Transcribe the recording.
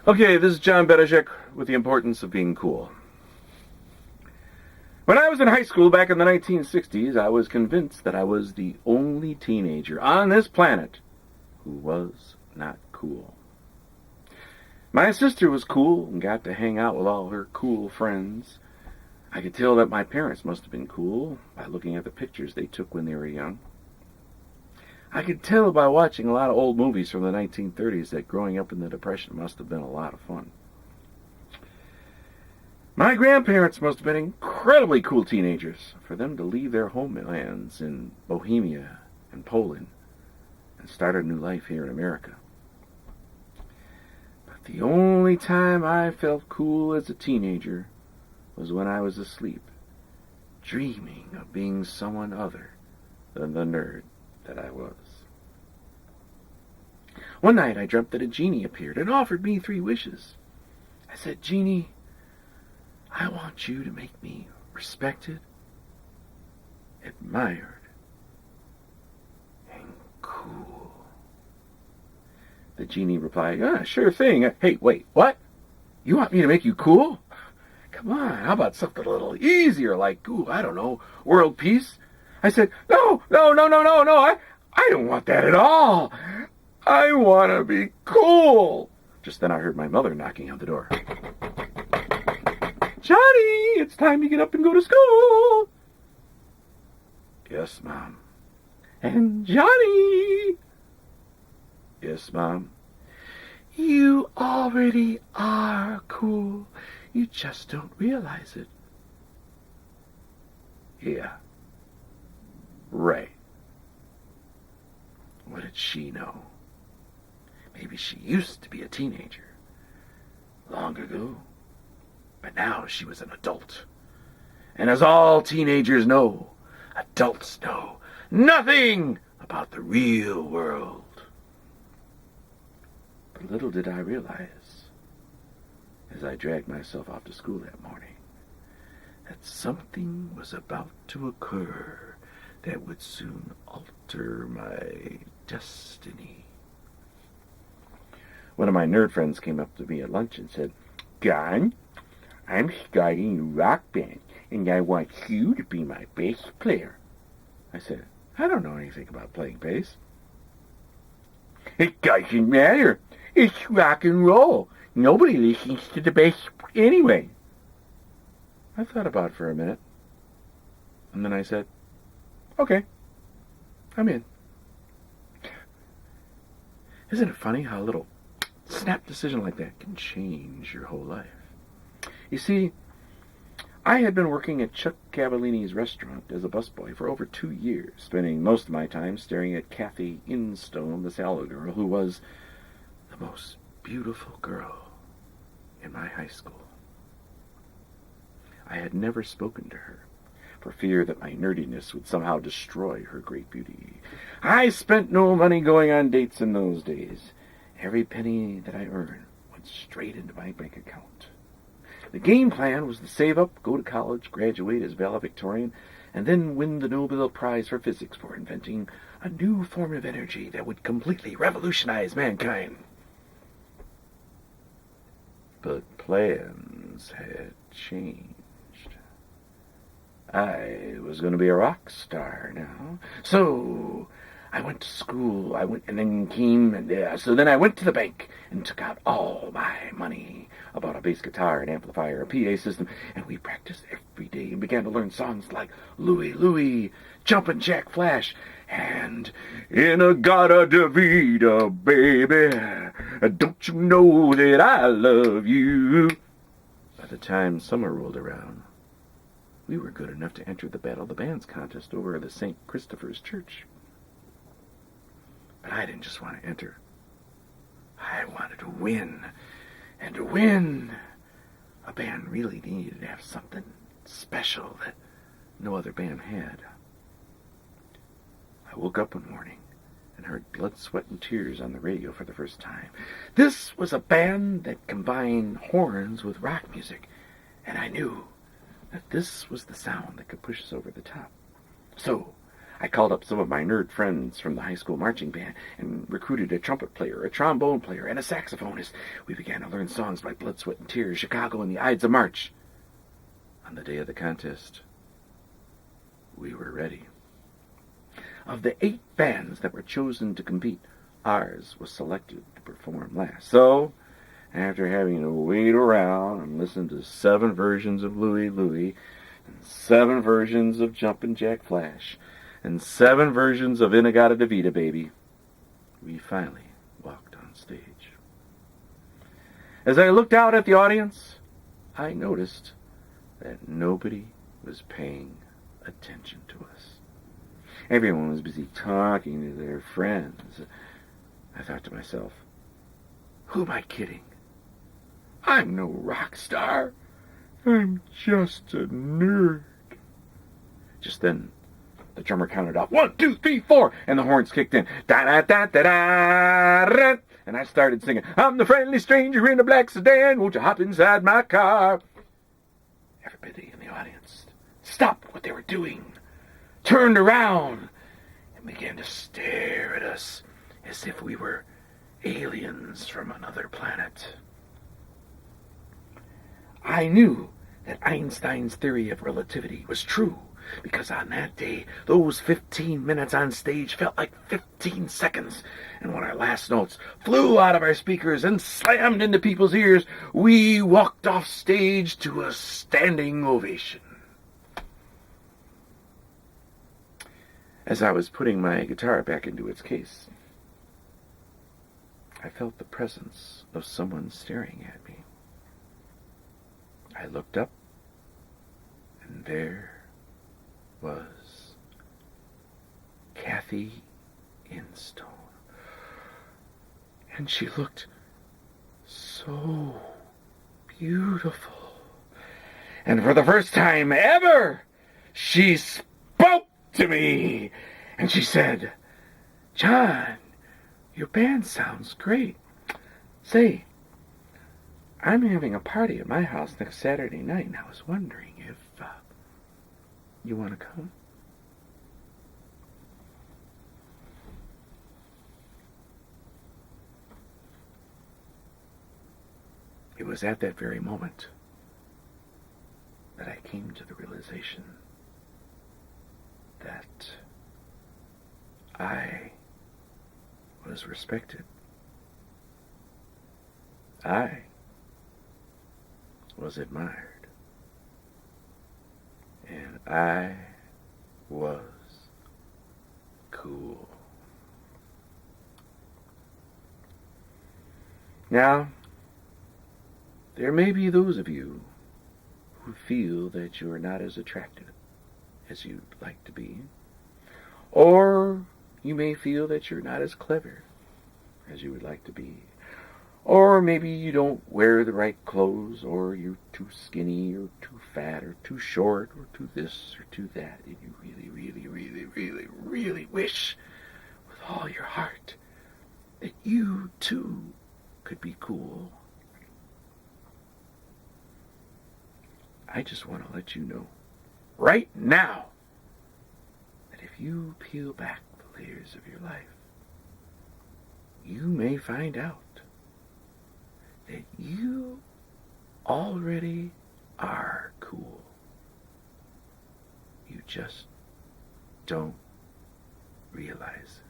Okay, this is John Benischek with the importance of being cool. When I was in high school back in the 1960s, I was convinced that I was the only teenager on this planet who was not cool. My sister was cool and got to hang out with all her cool friends. I could tell that my parents must have been cool by looking at the pictures they took when they were young. I could tell by watching a lot of old movies from the 1930s that growing up in the Depression must have been a lot of fun. My grandparents must have been incredibly cool teenagers for them to leave their homelands in Bohemia and Poland and start a new life here in America. But the only time I felt cool as a teenager was when I was asleep, dreaming of being someone other than the nerd that I was. One night I dreamt that a genie appeared and offered me 3 wishes. I said, "Genie, I want you to make me respected, admired, and cool." The genie replied, "Sure thing. Hey, wait, what? You want me to make you cool? Come on, how about something a little easier like, I don't know, world peace?" I said, No, I don't want that at all. I want to be cool. Just then I heard my mother knocking on the door. "Johnny, it's time to get up and go to school." "Yes, Mom." "And Johnny." "Yes, Mom." "You already are cool. You just don't realize it." "Yeah. Right." What did she know? Maybe she used to be a teenager long ago, but now she was an adult. And as all teenagers know, adults know nothing about the real world. But little did I realize, as I dragged myself off to school that morning, that something was about to occur that would soon alter my destiny. One of my nerd friends came up to me at lunch and said, "John, I'm starting a rock band, and I want you to be my bass player." I said, "I don't know anything about playing bass." "It doesn't matter. It's rock and roll. Nobody listens to the bass anyway." I thought about it for a minute, and then I said, "Okay, I'm in." Isn't it funny how a little snap decision like that can change your whole life? You see, I had been working at Chuck Cavallini's restaurant as a busboy for over 2 years, spending most of my time staring at Kathy Instone, the salad girl, who was the most beautiful girl in my high school. I had never spoken to her, for fear that my nerdiness would somehow destroy her great beauty. I spent no money going on dates in those days. Every penny that I earned went straight into my bank account. The game plan was to save up, go to college, graduate as valedictorian, and then win the Nobel Prize for Physics for inventing a new form of energy that would completely revolutionize mankind. But plans had changed. I was going to be a rock star now. So I went to school. So then I went to the bank and took out all my money. I bought a bass guitar, an amplifier, a PA system, and we practiced every day and began to learn songs like Louie Louie, Jumpin' Jack Flash, and In-A-Gadda-Da-Vida, baby, don't you know that I love you. By the time summer rolled around, we were good enough to enter the Battle of the Bands contest over at the St. Christopher's Church. But I didn't just want to enter. I wanted to win. And to win, a band really needed to have something special that no other band had. I woke up one morning and heard Blood, Sweat, and Tears on the radio for the first time. This was a band that combined horns with rock music, and I knew that this was the sound that could push us over the top. So I called up some of my nerd friends from the high school marching band and recruited a trumpet player, a trombone player, and a saxophonist. We began to learn songs like Blood, Sweat, and Tears, Chicago, and the Ides of March. On the day of the contest, we were ready. Of the 8 bands that were chosen to compete, ours was selected to perform last. So, after having to wait around and listen to 7 versions of Louie Louie, and 7 versions of Jumpin' Jack Flash, and 7 versions of In-A-Gadda-Da-Vida Baby, we finally walked on stage. As I looked out at the audience, I noticed that nobody was paying attention to us. Everyone was busy talking to their friends. I thought to myself, who am I kidding? I'm no rock star. I'm just a nerd. Just then, the drummer counted off 1, 2, 3, 4, and the horns kicked in. Da-da-da-da-da-da. And I started singing, I'm the friendly stranger in a black sedan. Won't you hop inside my car? Everybody in the audience stopped what they were doing, turned around, and began to stare at us as if we were aliens from another planet. I knew that Einstein's theory of relativity was true, because on that day, those 15 minutes on stage felt like 15 seconds. And when our last notes flew out of our speakers and slammed into people's ears, we walked off stage to a standing ovation. As I was putting my guitar back into its case, I felt the presence of someone staring at me. I looked up, and there was Kathy Instone. And she looked so beautiful. And for the first time ever, she spoke to me. And she said, John, your band sounds great. Say, I'm having a party at my house next Saturday night, and I was wondering if you want to come? It was at that very moment that I came to the realization that I was respected. I was admired. And I was cool. Now, there may be those of you who feel that you're not as attractive as you'd like to be. Or you may feel that you're not as clever as you would like to be. Or maybe you don't wear the right clothes, or you're too skinny, or too fat, or too short, or too this, or too that, and you really, really, really, really, really wish with all your heart that you too could be cool. I just want to let you know right now that if you peel back the layers of your life, you may find out that you already are cool. You just don't realize